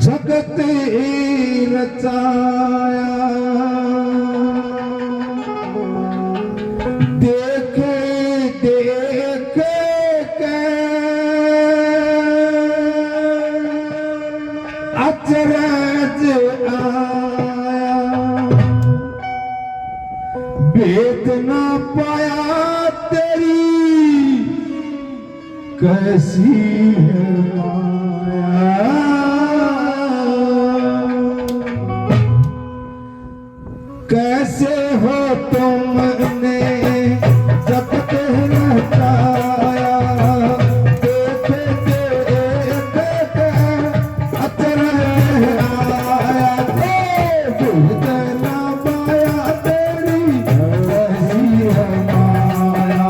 जगत रचाया देख देख के अचरज आया भेद ना पाया तेरी कैसी है माया। कैसे हो तुमने जगत रचाया देख देख के अचरज आया भेद ना पाया तेरी कैसी है माया।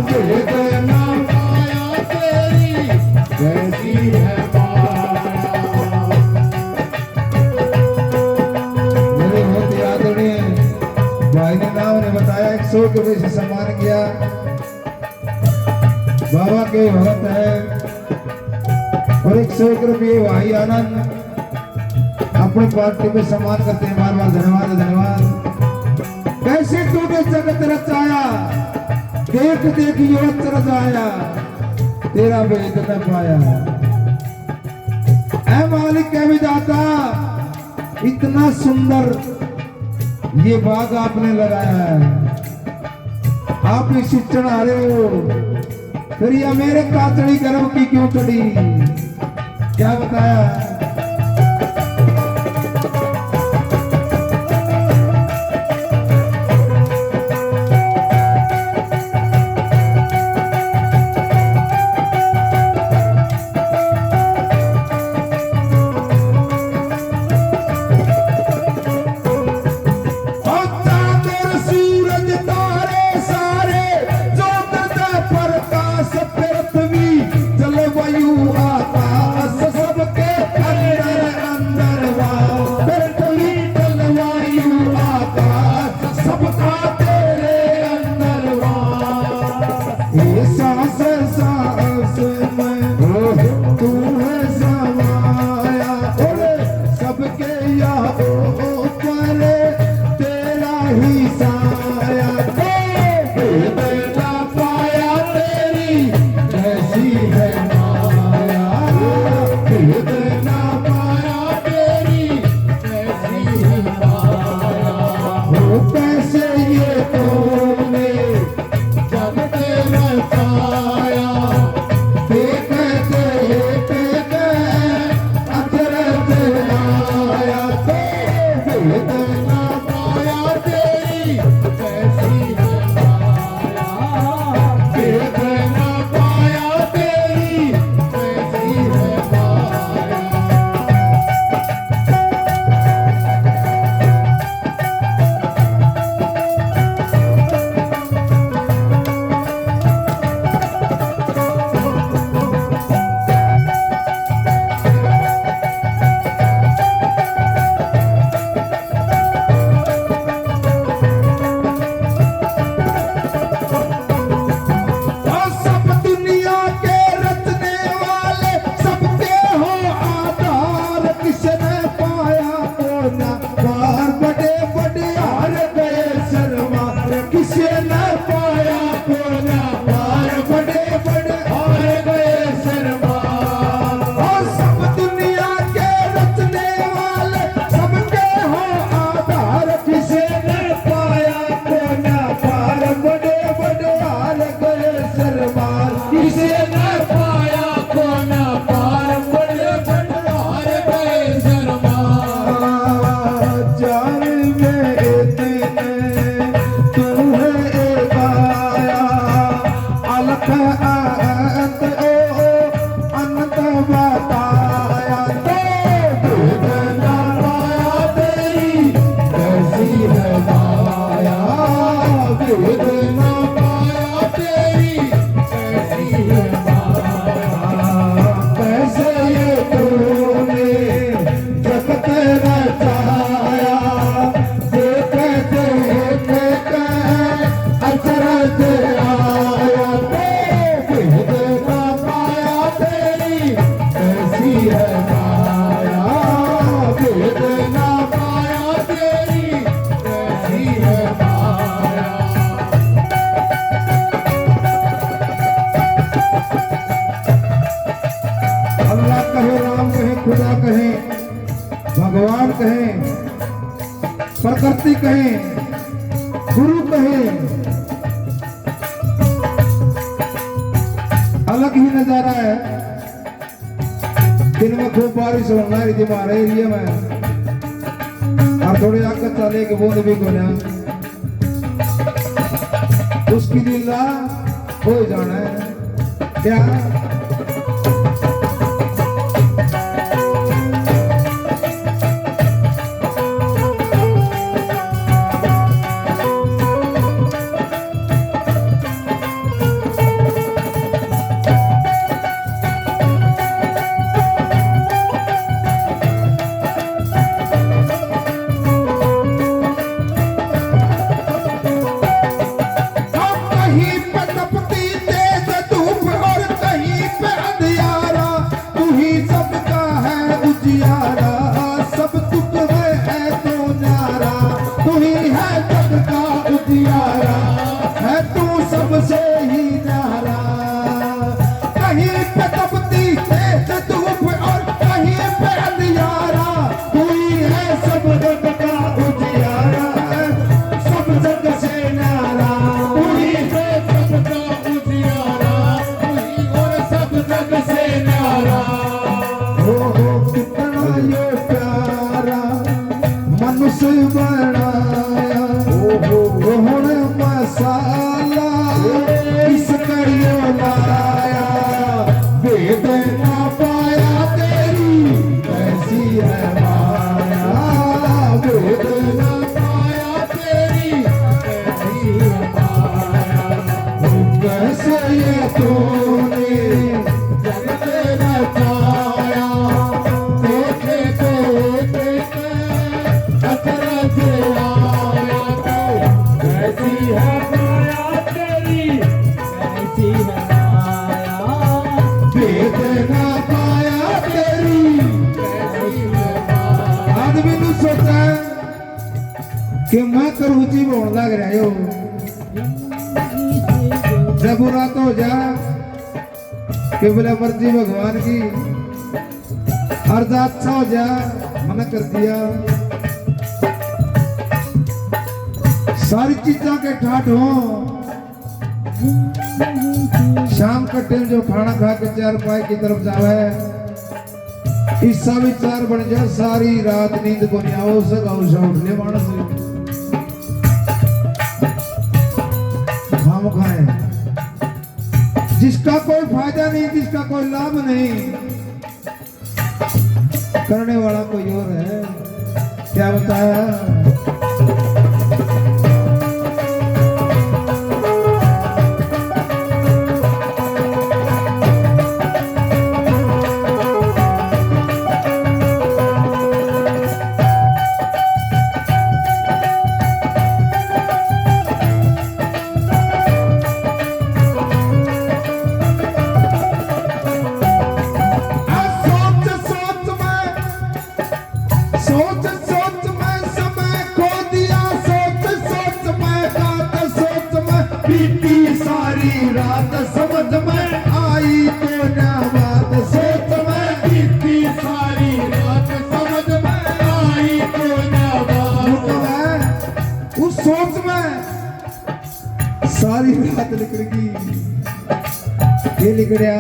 भेद ना पाया तेरी कैसी है बताया 100 रुपये से सम्मान किया। बाबा के भगत है और 101 रुपये भाई आनंद अपने पार्टी में सम्मान करते हैं। बार बार धन्यवाद धन्यवाद। कैसे तूने जगत रचाया देख देख युवक रचाया तेरा भेद न पाया। ऐ मालिक के विधाता इतना सुंदर ये बाग आपने लगाया है। आप इसी चढ़ा रहे हो फिर यह मेरे कातड़ी गर्भ की क्यों चढ़ी क्या बताया। भगवान कहें, प्रकृति कहें, गुरु कहें, अलग ही नजारा है। दिन में खूब बारिश होना है हमारे एरिया में, और थोड़ी आगे चले के बूंद भी को उसकी लीला हो जाना है क्या। सबसे ही न्यारा, कहीं पे तपती तेज धूप और कहीं पे अंधियारा, तू ही है सब जग का उजियारा, सब जग से न्यारा, तू ही है सब का उजियारा, तू ही और सब जग से न्यारा। हो कितना ये प्यारा मनुष्य बनाया, हो मसाला किस करियो लाया, वेद ना पाया तेरी कैसी है माया, वेद ना पाया तेरी कैसी है माया, कैसे ये तूने जगत रचाया, देखे देखे अचरज आया, तो कैसी है कि मैं तो रुचि बोल लग रहा हो, जब रात हो जा कि बोले मर्जी भगवान की, अरदास अच्छा हो जा मना कर दिया, सारी चीजों के ठाठ हो, शाम का टाइम जो खाना खा के चार पाए की तरफ जावे, इसका विचार बन जा, सारी रात नींद को नहीं आओ सका उठ ले मानस खाए, जिसका कोई फायदा नहीं, जिसका कोई लाभ नहीं, करने वाला कोई और है। क्या बताया सारी रात समझ में आई तो ना बात, सोच में बीती सारी रात समझ में आई तो ना बात, उस सोच में सारी रात निकल गई, ये लिख रहा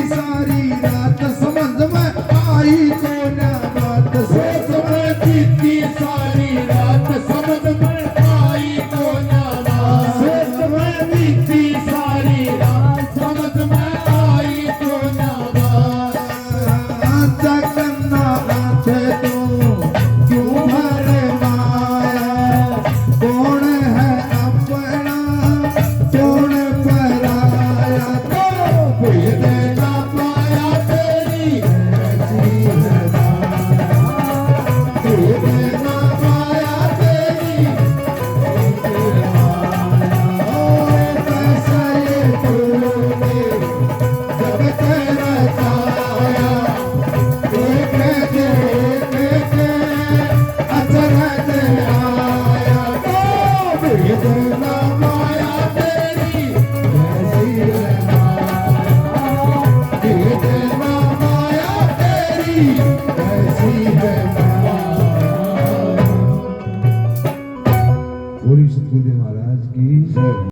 सारी रात समझ में आई तो ना बात, सोच में बीती सारी रात समझ में आई तो ना बात, सोच में बीती सारी रात समझ में आई तो ना बात, जगन्नाथ की